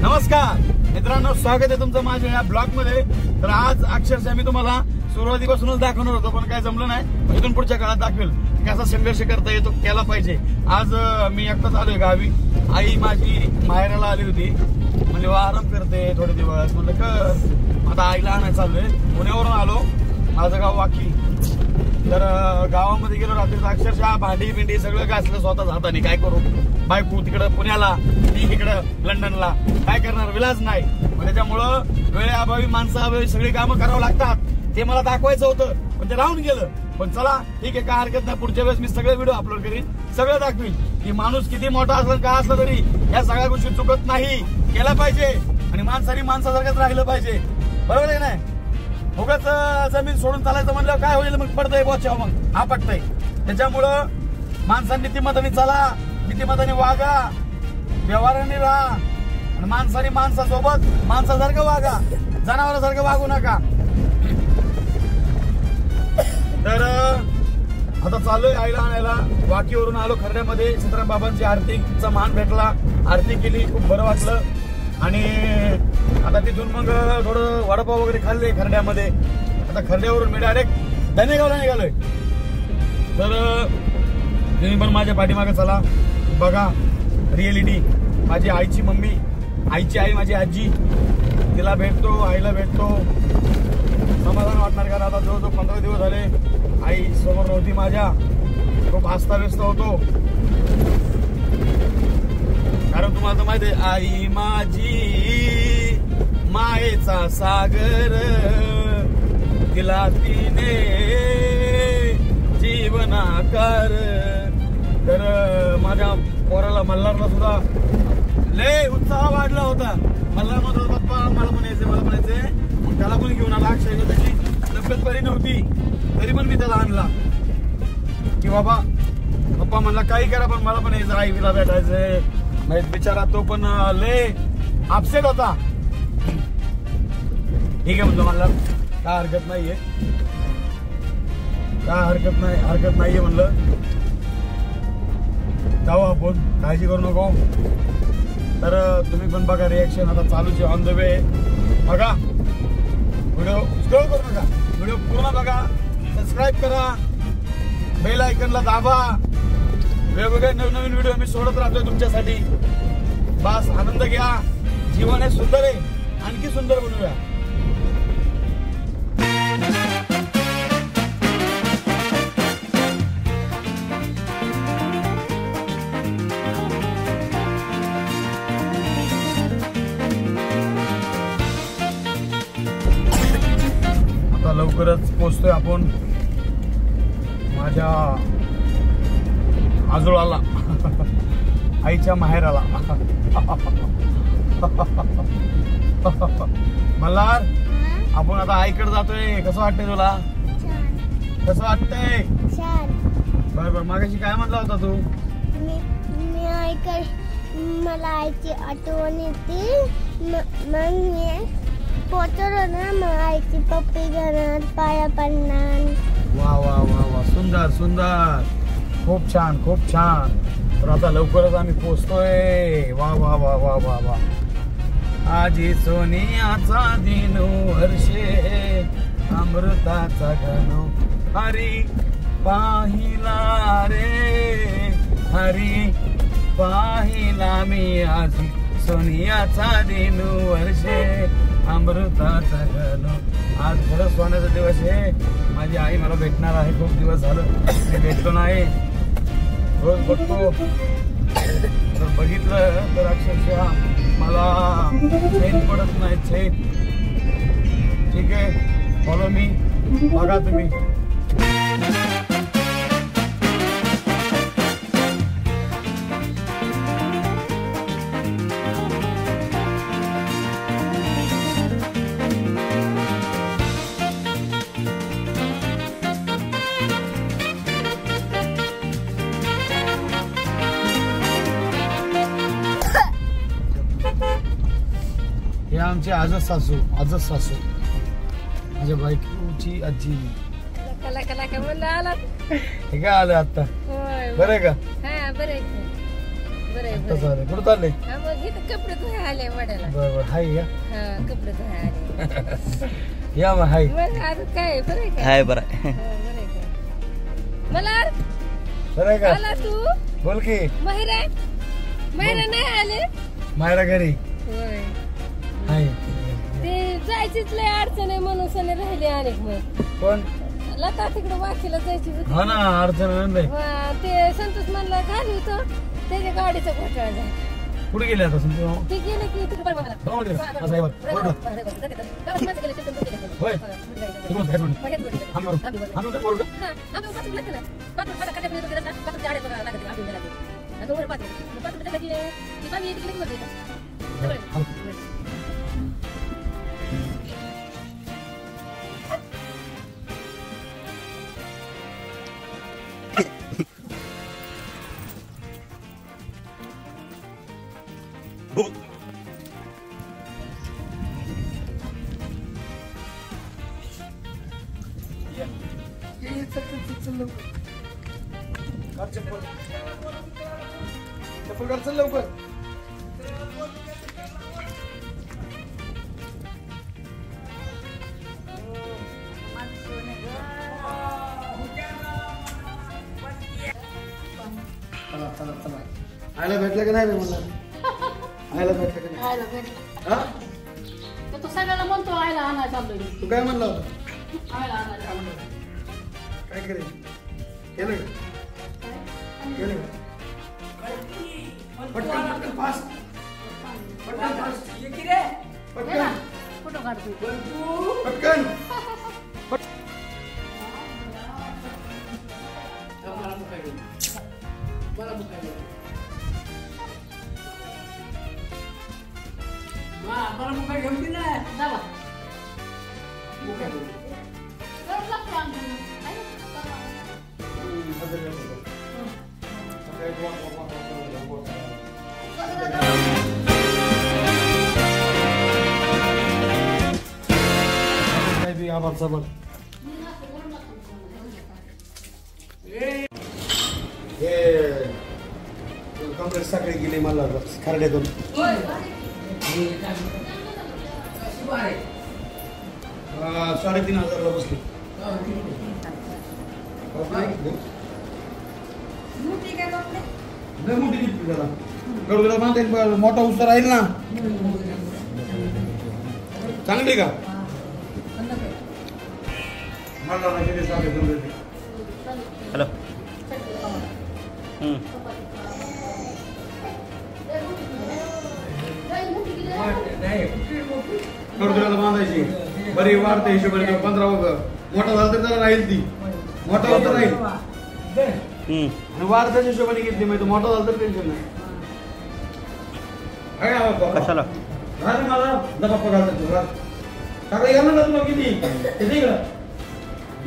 नमस्कार मित्रांनो, स्वागत आहे तुमचं माझ्या या ब्लॉग मध्ये. तर आज अक्षरशः मी तुम्हाला सुरुवातीपासूनच दाखवणार होतो, पण काय जमलं नाही. इथून पुढच्या काळात दाखवेल कसा संघर्ष करता येतो, केला पाहिजे. आज मी एकटाच आलोय गावी. आई माझी माहेराला आली होती, म्हणजे आराम करते थोडे दिवस. म्हणलं कर, आता आईला आणायला चाललोय. पुण्यावरून आलो, माझं गाव वाकी. तर गावामध्ये गेलो रात्री, अक्षरशः भांडी बिंडी सगळं घासलं स्वतःच हाताने. काय करू, बायको तिकडं पुण्याला, मी इकडं लंडनला, काय करणार, विलाज नाही. त्याच्यामुळं वेळेअभावी माणसाअभावी सगळी कामं करावं लागतात. ते मला दाखवायचं होतं, पण ते राहून गेलं. पण चला ठीक आहे, काय हरकत नाही. पुढच्या वेळेस मी सगळे व्हिडिओ अपलोड करीन, सगळं दाखवीन की माणूस किती मोठा असलं काय असलं तरी या सगळ्या गोष्टी चुकत नाही, केला पाहिजे. आणि माणसाने माणसासारखंच राहिलं पाहिजे, बरोबर आहे नाही. उगाच जमीन सोडून चालायचं म्हणल्यावर काय होईल, मग पडतंय बोचाव, मग आपटतंय. त्याच्यामुळं माणसांनी नीतिमताने चला, नीतिमताने वागा, व्यवहाराने राहा. आणि माणसाने माणसासोबत माणसासारखं वागा, जनावरासारखं वागू नका. तर आता चाललोय आईला आणायला. वाकीवरून आलो, खर्ड्यामध्ये सीताराम बाबांची आरतीचा मान भेटला, आरती केली, खूप बरं वाटलं. आणि आता तिथून मग थोडं वडापाव वगैरे खाल्ले खर्ड्यामध्ये. आता खर्ड्यावरून मी डायरेक्ट धनेगावला निघालोय. तर तुम्ही पण माझ्या पाठीमागे चला, बघा रिअलिटी. माझी आईची मम्मी, आईची आई माझी आजी, तिला भेटतो, आईला भेटतो, समाधान वाटणार. कारण आता जवळजवळ 15 दिवस झाले आई समोर नव्हती माझ्या. खूप अस्ताव्यस्त होतो, कारण तुम्हाला तर माहिती आहे, आई माझी मायेचा सागर, तिला तिने जीवनाकार. तर माझ्या पोराला, मल्हारला सुद्धा लय उत्साह वाढला होता. मल्हार म्हणत होता, पप्पा मला पण यायचंय, मला पण यायचंय. मग त्याला पण घेऊन आला. अक्षयला त्याची तब्येत बरी नव्हती, तरी पण मी त्याला आणला की बाबा, पप्पा म्हणला काही करा, पण मला पण यायचं, आईला भेटायचंय. बिचारा तो पण लय अपसेट होता. ठीक आहे म्हणतो, मला काय हरकत नाहीये, काय हरकत नाहीये म्हणलं. जाऊ आपण, काळजी करू नको. तर तुम्ही पण बघा, रिएक्शन आता चालूच आहे, ऑन द वे. बघा व्हिडिओ, स्क्रोल करू नका, व्हिडिओ पूर्ण बघा, सबस्क्राईब करा, बेल आयकनला दाबा. वेगवेगळे नवनवीन व्हिडिओ मी सोडत राहतोय तुमच्यासाठी. बस आनंद घ्या, जीवन हे सुंदर आहे, आणखी सुंदर बनवूया. आता लवकरच पोहोचतोय आपण माझ्या आजोळाला, आईच्या माहेराला. मल्हार, आपण आता आईकडे जातोय. कसं वाटतंय तुला, कसं वाटतंय? बरोबर. मागाशी काय म्हणला होता तू? मी मला आईची आठवण येते. मग मी पोचलो ना, मग आईची पप्पी घेणार, पाया पडणार. वा वा वा वा, सुंदर सुंदर, खूप छान खूप छान. तर आता लवकरच आम्ही पोचतोय. वा वा वा वा वा वा. आजी सोनियाचा दिन वर्षे, अमृताचा घनो हरी पाहिला रे, हरी पाहिला मी आजी सोनियाचा दिन वर्षे, अमृताचा घनो. आज खरंच सोन्याचा दिवस आहे. माझी आई मला भेटणार आहे, खूप दिवस झालं मी भेटलो नाही. रोज बघतो, तर बघितलं तर अक्षरशः मला चैन पडत नाही, चैन. ठीक आहे, फॉलो मी, बघा तुम्ही. आमची आजच सासू माझ्या बायकोची आजी. हे काय आलं आता, बरं आहे का? बरं आता बरं चालेल. कुठं चालले? हा मग इथं कपडे धुवायला आले वड्याला. बरोबर हाय या हा कपडे धुवायला आले. या मग हाय मग आता काय बरं आहे का? हाय बरं हो, बरं आहे का? मला बरं आहे का? आला तू बोल की. महिरा नाही आले. मायरा घरी होय हाय. ते जायचीच लय अडचण आहे म्हणून सने राहिली अनेक मग कोण? लता तिकडे वाकीला जायची होती. हा ना अडचण नाही. ते संतोष म्हणला घाली होतं त्याच्या गाडीचा घोटाळा झाला. कुठे गेले आता समजा? ते गेले की तिकडे बघा. हो गेले. असं आहे बघ. बरोबर. होय. तुम्ही काय म्हणता? आम्ही बरोबर. आम्ही काय बोलतो? चप्पल चल लवकर. चला चला चला. आयला भेटलं की नाही रे म्हणलं? आयला भेटलं की नाही? हा? तो सगळ्याला म्हणतो आयला आणायला चाललोय. तू काय म्हणला होता? आयला आणायला चाललोय. काय करेल? केलं का? केलं का? पटकन पटकन फास्ट. पटकन फास्ट. पटकन फोटो काढतोय. पटकन. जावा. आभार साबर. कम्प्लेट सकाळी गेली मला खरड्यातून. 3,500 बसली. नाही मोठी जिप्पी त्याला गडूला बांधेल मोठा उस्तर राहील ना. चांगली का? मला ना किती सांगायचं. हॅलो गडूला बांधायची बरी वाढते हिशोबाने 15 मोठा झाला तर जरा राहील. ती मोठा होत राहील आणि वाढत्याच हिशोबाने घेतली माहिती. मोठा झाला तर टेन्शन नाही. कशाला मला दबापा घालतात. सकाळी घालणार तुला किती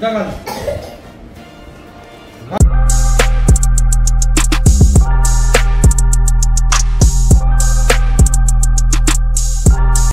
जगाल